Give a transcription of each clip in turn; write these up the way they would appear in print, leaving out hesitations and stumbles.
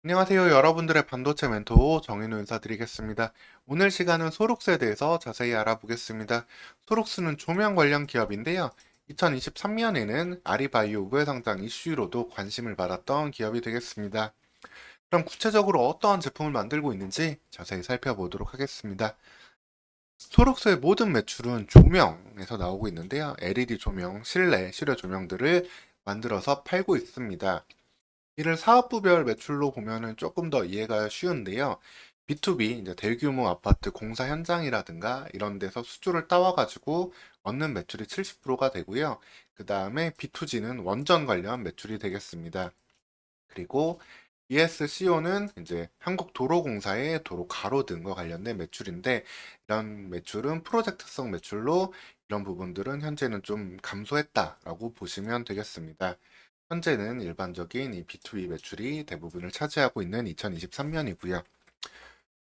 안녕하세요. 여러분들의 반도체 멘토 정인우 인사드리겠습니다. 오늘 시간은 소록스에 대해서 자세히 알아보겠습니다. 소록스는 조명 관련 기업인데요. 2023년에는 아리바이오 우회 상장 이슈로도 관심을 받았던 기업이 되겠습니다. 그럼 구체적으로 어떠한 제품을 만들고 있는지 자세히 살펴보도록 하겠습니다. 소록스의 모든 매출은 조명에서 나오고 있는데요. LED 조명, 실내, 실외 조명들을 만들어서 팔고 있습니다. 이를 사업부별 매출로 보면은 조금 더 이해가 쉬운데요. B2B, 이제 대규모 아파트 공사 현장이라든가 이런 데서 수주를 따와가지고 얻는 매출이 70%가 되고요. 그 다음에 B2G는 원전 관련 매출이 되겠습니다. 그리고 ESCO는 이제 한국도로공사의 도로 가로등과 관련된 매출인데, 이런 매출은 프로젝트성 매출로 이런 부분들은 현재는 좀 감소했다라고 보시면 되겠습니다. 현재는 일반적인 이 B2B 매출이 대부분을 차지하고 있는 2023년이고요.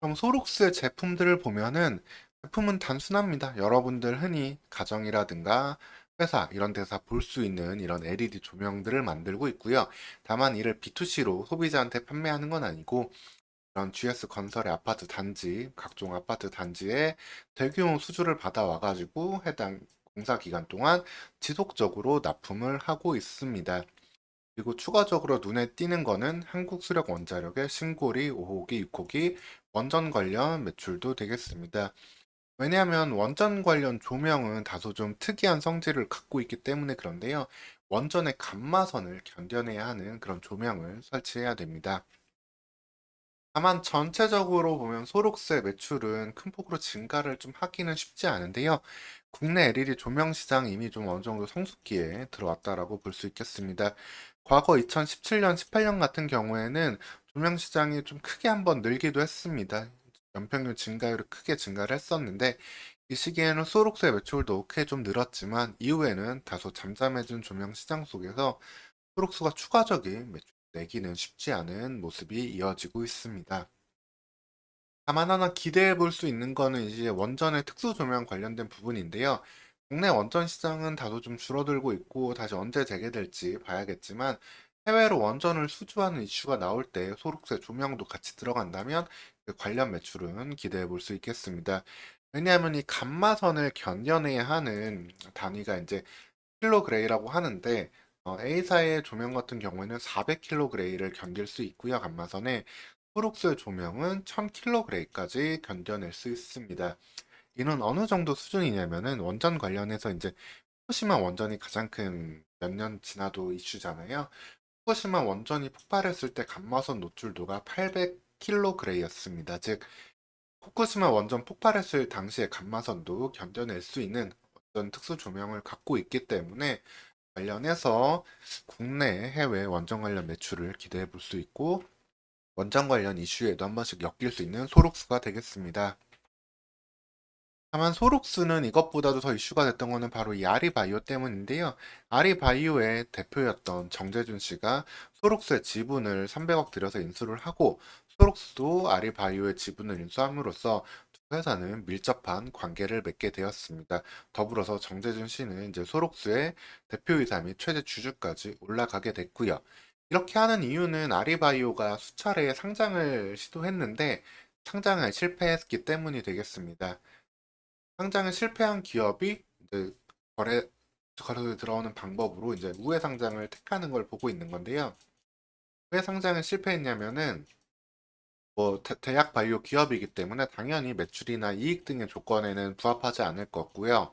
그럼 소록스의 제품들을 보면은 제품은 단순합니다. 여러분들 흔히 가정이라든가 회사 이런 데서 볼 수 있는 이런 LED 조명들을 만들고 있고요. 다만 이를 B2C로 소비자한테 판매하는 건 아니고 이런 GS 건설의 아파트 단지, 각종 아파트 단지에 대규모 수주를 받아와가지고 해당 공사 기간 동안 지속적으로 납품을 하고 있습니다. 그리고 추가적으로 눈에 띄는 거는 한국수력원자력의 신고리, 5호기, 6호기 원전 관련 매출도 되겠습니다. 왜냐하면 원전 관련 조명은 다소 좀 특이한 성질을 갖고 있기 때문에 그런데요. 원전의 감마선을 견뎌내야 하는 그런 조명을 설치해야 됩니다. 다만 전체적으로 보면 소록스의 매출은 큰 폭으로 증가를 좀 하기는 쉽지 않은데요. 국내 LED 조명 시장 이미 좀 어느 정도 성숙기에 들어왔다라고 볼 수 있겠습니다. 과거 2017년, 18년 같은 경우에는 조명 시장이 좀 크게 한번 늘기도 했습니다. 연평균 증가율이 크게 증가를 했었는데 이 시기에는 소록스의 매출도 꽤 좀 늘었지만 이후에는 다소 잠잠해진 조명 시장 속에서 소록스가 추가적인 매출 내기는 쉽지 않은 모습이 이어지고 있습니다. 다만 하나 기대해 볼 수 있는 거는 이제 원전의 특수 조명 관련된 부분인데요. 국내 원전 시장은 다소 좀 줄어들고 있고 다시 언제 재개될지 봐야겠지만 해외로 원전을 수주하는 이슈가 나올 때 소록세 조명도 같이 들어간다면 그 관련 매출은 기대해 볼 수 있겠습니다. 왜냐하면 이 감마선을 견뎌내야 하는 단위가 이제 킬로그레이라고 하는데 A사의 조명 같은 경우에는 400킬로그레이를 견딜 수 있고요. 감마선에 프록스 조명은 1000킬로그레이까지 견뎌낼 수 있습니다. 이는 어느 정도 수준이냐면은 원전 관련해서 이제 후쿠시마 원전이 가장 큰 몇 년 지나도 이슈잖아요. 후쿠시마 원전이 폭발했을 때 감마선 노출도가 800킬로그레이였습니다. 즉 후쿠시마 원전 폭발했을 당시의 감마선도 견뎌낼 수 있는 어떤 특수 조명을 갖고 있기 때문에 관련해서 국내 해외 원전 관련 매출을 기대해 볼 수 있고 원전 관련 이슈에도 한 번씩 엮일 수 있는 소록스가 되겠습니다. 다만 소록스는 이것보다도 더 이슈가 됐던 거는 바로 이 아리바이오 때문인데요. 아리바이오의 대표였던 정재준 씨가 소록스의 지분을 300억 들여서 인수를 하고 소록스도 아리바이오의 지분을 인수함으로써 두 회사는 밀접한 관계를 맺게 되었습니다. 더불어서 정재준 씨는 이제 소록스의 대표이사 및 최대 주주까지 올라가게 됐고요. 이렇게 하는 이유는 아리바이오가 수차례 상장을 시도했는데 상장을 실패했기 때문이 되겠습니다. 상장에 실패한 기업이 이제 거래 거래소에 들어오는 방법으로 이제 우회 상장을 택하는 걸 보고 있는 건데요. 왜 상장을 실패했냐면은 뭐 대학 바이오 기업이기 때문에 당연히 매출이나 이익 등의 조건에는 부합하지 않을 거고요.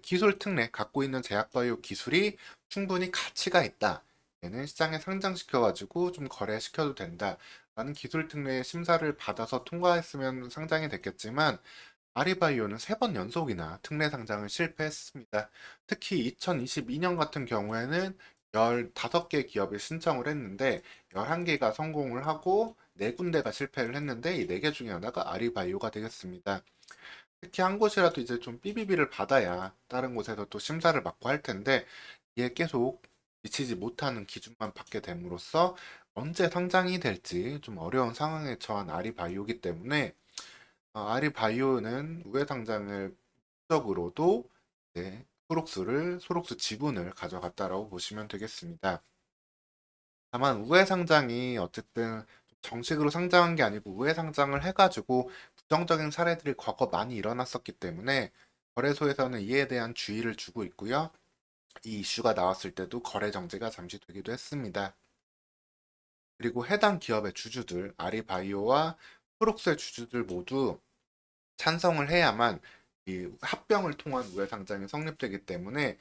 기술 특례 갖고 있는 제약 바이오 기술이 충분히 가치가 있다. 얘는 시장에 상장시켜가지고 좀 거래시켜도 된다. 라는 기술 특례 심사를 받아서 통과했으면 상장이 됐겠지만 아리바이오는 3번 연속이나 특례 상장을 실패했습니다. 특히 2022년 같은 경우에는 15개 기업이 신청을 했는데 11개가 성공을 하고 4군데가 실패를 했는데 이 4개 중에 하나가 아리바이오가 되겠습니다. 특히 한 곳이라도 이제 좀 삐비비를 받아야 다른 곳에서 또 심사를 받고 할 텐데 이게 계속 미치지 못하는 기준만 받게 됨으로써 언제 상장이 될지 좀 어려운 상황에 처한 아리바이오이기 때문에 아리바이오는 우회 상장을 목적으로도 이제 소록스 지분을 가져갔다라고 보시면 되겠습니다. 다만 우회 상장이 어쨌든 정식으로 상장한 게 아니고 우회 상장을 해가지고 부정적인 사례들이 과거 많이 일어났었기 때문에 거래소에서는 이에 대한 주의를 주고 있고요. 이 이슈가 나왔을 때도 거래 정지가 잠시 되기도 했습니다. 그리고 해당 기업의 주주들, 아리바이오와 프록스의 주주들 모두 찬성을 해야만 이 합병을 통한 우회 상장이 성립되기 때문에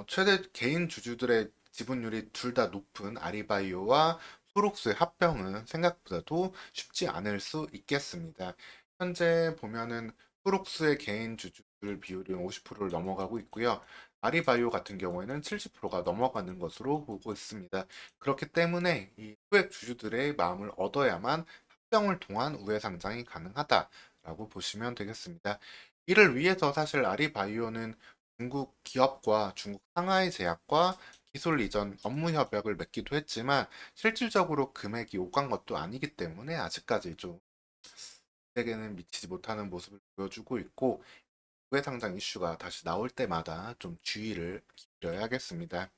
최대 개인 주주들의 지분율이 둘 다 높은 아리바이오와 소록스의 합병은 생각보다도 쉽지 않을 수 있겠습니다. 현재 보면은 소록스의 개인 주주들 비율이 50%를 넘어가고 있고요. 아리바이오 같은 경우에는 70%가 넘어가는 것으로 보고 있습니다. 그렇기 때문에 이 소액 주주들의 마음을 얻어야만 합병을 통한 우회 상장이 가능하다라고 보시면 되겠습니다. 이를 위해서 사실 아리바이오는 중국 기업과 중국 상하이 제약과 기술 이전 업무 협약을 맺기도 했지만 실질적으로 금액이 오간 것도 아니기 때문에 아직까지 좀 세계는 미치지 못하는 모습을 보여주고 있고 우회 상장 이슈가 다시 나올 때마다 좀 주의를 기울여야겠습니다.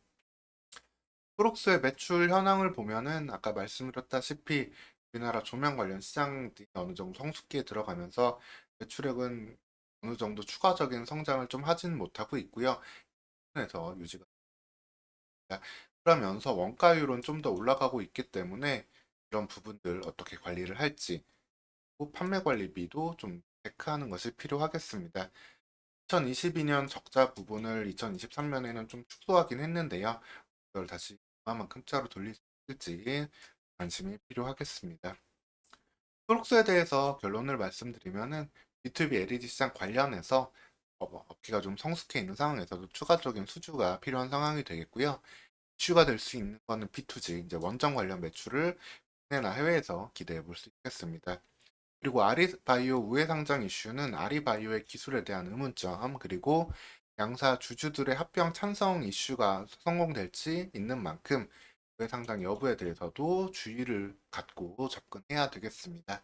프록스의 매출 현황을 보면은 아까 말씀드렸다시피 우리나라 조명 관련 시장이 어느 정도 성숙기에 들어가면서 매출액은 어느 정도 추가적인 성장을 좀 하지는 못하고 있고요. 에서 유지가 됩니다. 그러면서 원가율은 좀 더 올라가고 있기 때문에 이런 부분들 어떻게 관리를 할지 또 판매 관리비도 좀 체크하는 것이 필요하겠습니다. 2022년 적자 부분을 2023년에는 좀 축소하긴 했는데요. 이걸 다시 얼마만큼 차로 돌릴 수 있을지 관심이 필요하겠습니다. 프록스에 대해서 결론을 말씀드리면은 B2B LED 시장 관련해서 업계가 좀 성숙해 있는 상황에서도 추가적인 수주가 필요한 상황이 되겠고요. 이슈가 될 수 있는 거는 B2G, 이제 원전 관련 매출을 국내나 해외에서 기대해 볼 수 있겠습니다. 그리고 아리바이오 우회 상장 이슈는 아리바이오의 기술에 대한 의문점, 그리고 양사 주주들의 합병 찬성 이슈가 성공될지 있는 만큼 우회 상장 여부에 대해서도 주의를 갖고 접근해야 되겠습니다.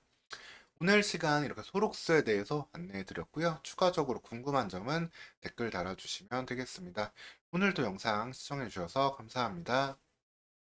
오늘 시간 이렇게 소록스에 대해서 안내해 드렸고요. 추가적으로 궁금한 점은 댓글 달아주시면 되겠습니다. 오늘도 영상 시청해 주셔서 감사합니다.